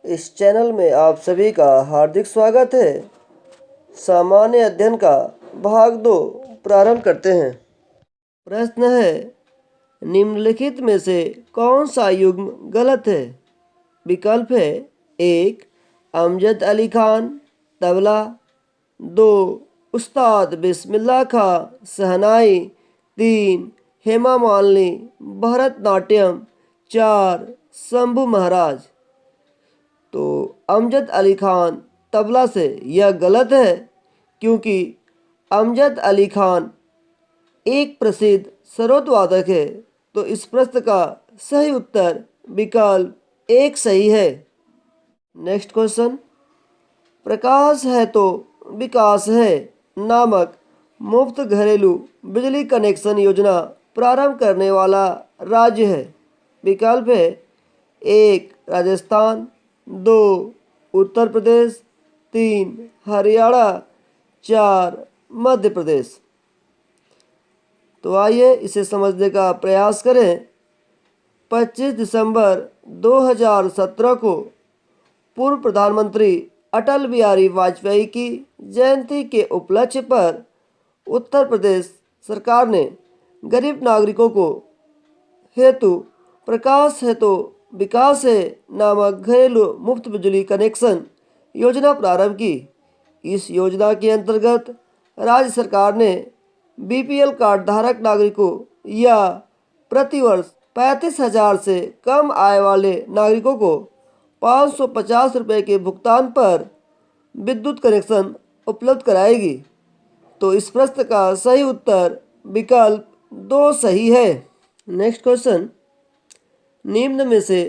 इस चैनल में आप सभी का हार्दिक स्वागत है। सामान्य अध्ययन का भाग 2 प्रारंभ करते हैं। प्रश्न है, निम्नलिखित में से कौन सा युग्म गलत है? विकल्प है 1 अमजद अली खान तबला, 2 उस्ताद बिस्मिल्लाह खां शहनाई, 3 हेमा मालिनी भरतनाट्यम, 4 शंभू महाराज। तो अमजद अली खान तबला से यह गलत है, क्योंकि अमजद अली खान एक प्रसिद्ध सरोद वादक है। तो इस प्रश्न का सही उत्तर विकल्प 1 सही है। नेक्स्ट क्वेश्चन, प्रकाश है तो विकास है नामक मुफ्त घरेलू बिजली कनेक्शन योजना प्रारंभ करने वाला राज्य है। विकल्प है 1 राजस्थान, 2 उत्तर प्रदेश, 3 हरियाणा, 4 मध्य प्रदेश। तो आइए इसे समझने का प्रयास करें। 25 दिसंबर 2017 को पूर्व प्रधानमंत्री अटल बिहारी वाजपेयी की जयंती के उपलक्ष्य पर उत्तर प्रदेश सरकार ने गरीब नागरिकों को हेतु प्रकाश है तो विकास है नामक घरेलू मुफ्त बिजली कनेक्शन योजना प्रारंभ की। इस योजना के अंतर्गत राज्य सरकार ने बीपीएल कार्ड धारक नागरिकों या प्रतिवर्ष 35,000 से कम आय वाले नागरिकों को 550 रुपये के भुगतान पर विद्युत कनेक्शन उपलब्ध कराएगी। तो इस प्रश्न का सही उत्तर विकल्प 2 सही है। नेक्स्ट क्वेश्चन, निम्न में से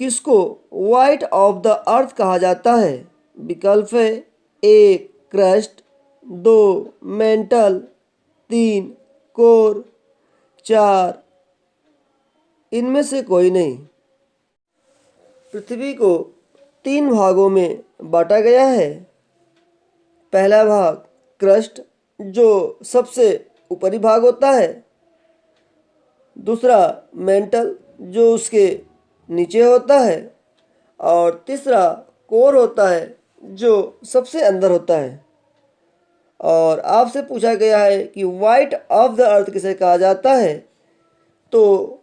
किसको व्हाइट ऑफ द अर्थ कहा जाता है? विकल्प है 1 क्रस्ट, 2 मेंटल, 3 कोर, 4 इनमें से कोई नहीं। पृथ्वी को 3 भागों में बांटा गया है। पहला भाग क्रस्ट, जो सबसे ऊपरी भाग होता है। दूसरा मेंटल, जो उसके नीचे होता है। और तीसरा कोर होता है, जो सबसे अंदर होता है। और आपसे पूछा गया है कि व्हाइट ऑफ द अर्थ किसे कहा जाता है, तो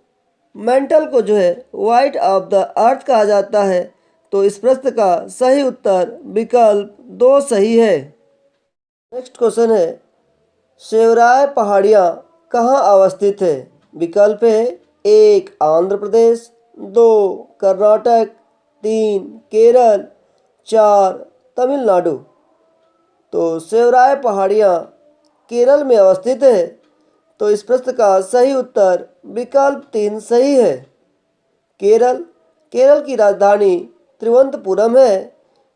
मेंटल को जो है व्हाइट ऑफ द अर्थ कहा जाता है। तो इस प्रश्न का सही उत्तर विकल्प 2 सही है। नेक्स्ट क्वेश्चन है, शिवराय पहाड़ियाँ कहाँ अवस्थित है? विकल्प है 1 आंध्र प्रदेश, 2 कर्नाटक, 3 केरल, 4 तमिलनाडु। तो शिवराय पहाड़ियाँ केरल में अवस्थित है। तो इस प्रश्न का सही उत्तर विकल्प 3 सही है। केरल की राजधानी तिरुवनंतपुरम है।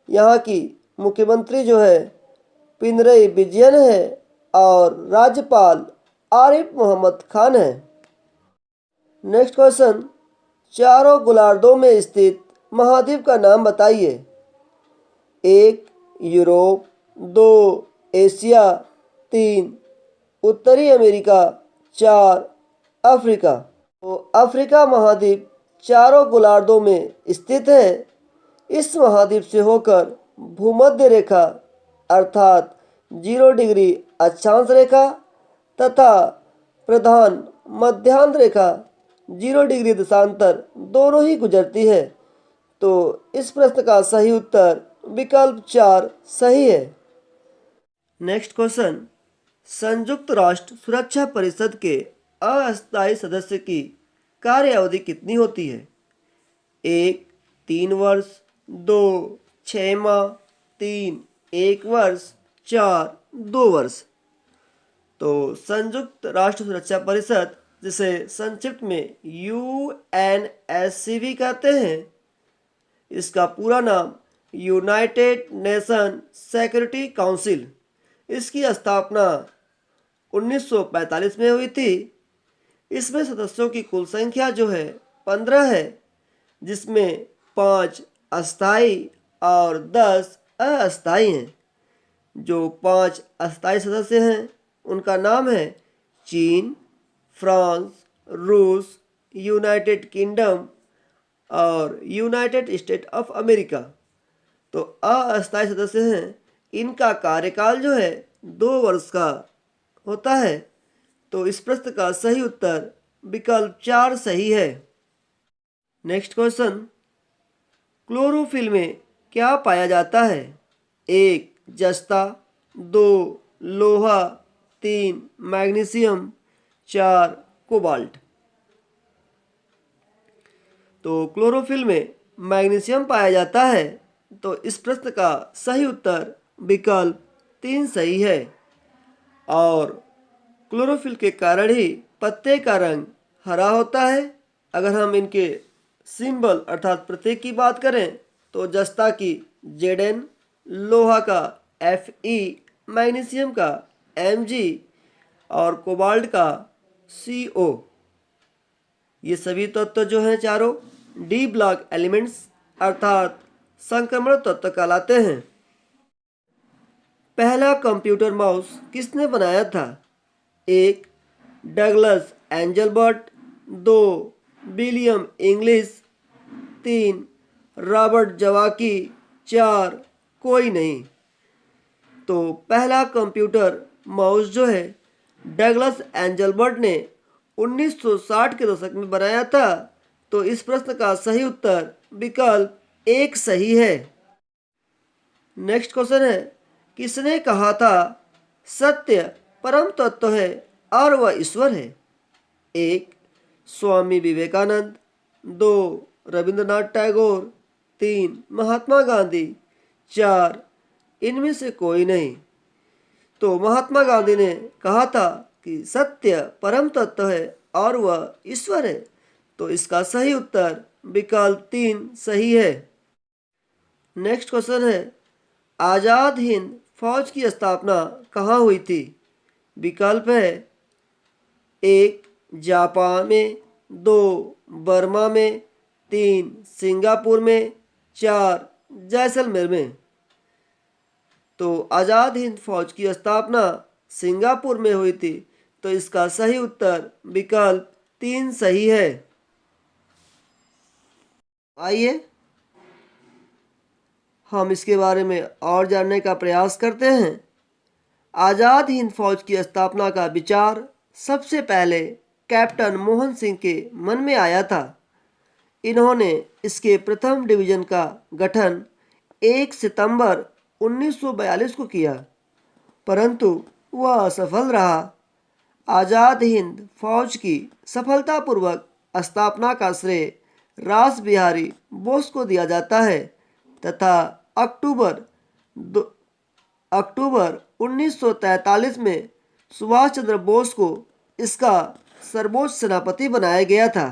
यहाँ की मुख्यमंत्री जो है पिनरई विजयन है और राज्यपाल आरिफ मोहम्मद खान है। नेक्स्ट क्वेश्चन, चारों गोलार्धों में स्थित महाद्वीप का नाम बताइए। 1 यूरोप, 2 एशिया, 3 उत्तरी अमेरिका, 4 अफ्रीका। तो अफ्रीका महाद्वीप चारों गोलार्धों में स्थित है। इस महाद्वीप से होकर भूमध्य रेखा अर्थात 0 डिग्री अक्षांश रेखा तथा प्रधान मध्यांतर रेखा 0 डिग्री देशांतर दोनों ही गुजरती है। तो इस प्रश्न का सही उत्तर विकल्प 4 सही है। नेक्स्ट क्वेश्चन, संयुक्त राष्ट्र सुरक्षा परिषद के अस्थायी सदस्य की कार्य अवधि कितनी होती है? 1 3 वर्ष, 2 6 माह, 3 1 वर्ष, 4 2 वर्ष। तो संयुक्त राष्ट्र सुरक्षा परिषद, जिसे संक्षिप्त में यूएनएससी भी कहते हैं, इसका पूरा नाम यूनाइटेड नेशन सिक्योरिटी काउंसिल। इसकी स्थापना 1945 में हुई थी। इसमें सदस्यों की कुल संख्या जो है 15 है, जिसमें 5 अस्थायी और 10 अस्थायी हैं। जो 5 अस्थायी सदस्य हैं उनका नाम है चीन, फ्रांस, रूस, यूनाइटेड किंगडम, और यूनाइटेड स्टेट ऑफ अमेरिका। तो अस्थायी सदस्य हैं, इनका कार्यकाल जो है 2 वर्ष का होता है। तो इस प्रश्न का सही उत्तर विकल्प 4 सही है। नेक्स्ट क्वेश्चन, क्लोरोफिल में क्या पाया जाता है? 1 जस्ता, 2 लोहा, 3 मैग्नीशियम, 4 कोबाल्ट। तो क्लोरोफिल में मैग्नीशियम पाया जाता है। तो इस प्रश्न का सही उत्तर विकल्प 3 सही है। और क्लोरोफिल के कारण ही पत्ते का रंग हरा होता है। अगर हम इनके सिंबल अर्थात प्रतीक की बात करें तो जस्ता की Zn, लोहा का Fe, मैग्नीशियम का Mg और कोबाल्ट का Co। ये सभी तत्व जो हैं चारों डी ब्लॉक एलिमेंट्स अर्थात संक्रमण तत्व कहलाते हैं। पहला कंप्यूटर माउस किसने बनाया था? 1 Douglas Engelbart, 2 William English, 3 Robert जवाकी, 4 कोई नहीं। तो पहला कंप्यूटर माउस जो है डगलस एंजलबर्ट ने 1960 के दशक में बनाया था। तो इस प्रश्न का सही उत्तर विकल्प 1 सही है। नेक्स्ट क्वेश्चन है, किसने कहा था सत्य परम तत्व है और वह ईश्वर है? 1 स्वामी विवेकानंद, 2 रविंद्रनाथ टैगोर, 3 महात्मा गांधी, 4 इनमें से कोई नहीं। तो महात्मा गांधी ने कहा था कि सत्य परम तत्व है और वह ईश्वर है। तो इसका सही उत्तर विकल्प 3 सही है। नेक्स्ट क्वेश्चन है, आज़ाद हिंद फौज की स्थापना कहाँ हुई थी? विकल्प है 1 जापान में, 2 बर्मा में, 3 सिंगापुर में, 4 जैसलमेर में। तो आज़ाद हिंद फौज की स्थापना सिंगापुर में हुई थी। तो इसका सही उत्तर विकल्प 3 सही है। आइए हम इसके बारे में और जानने का प्रयास करते हैं। आज़ाद हिंद फौज की स्थापना का विचार सबसे पहले कैप्टन मोहन सिंह के मन में आया था। इन्होंने इसके प्रथम डिवीज़न का गठन 1 सितंबर 1942 को किया, परंतु वह असफल रहा। आज़ाद हिंद फौज की सफलतापूर्वक स्थापना का श्रेय रास बिहारी बोस को दिया जाता है तथा अक्टूबर 1943 में सुभाष चंद्र बोस को इसका सर्वोच्च सेनापति बनाया गया था।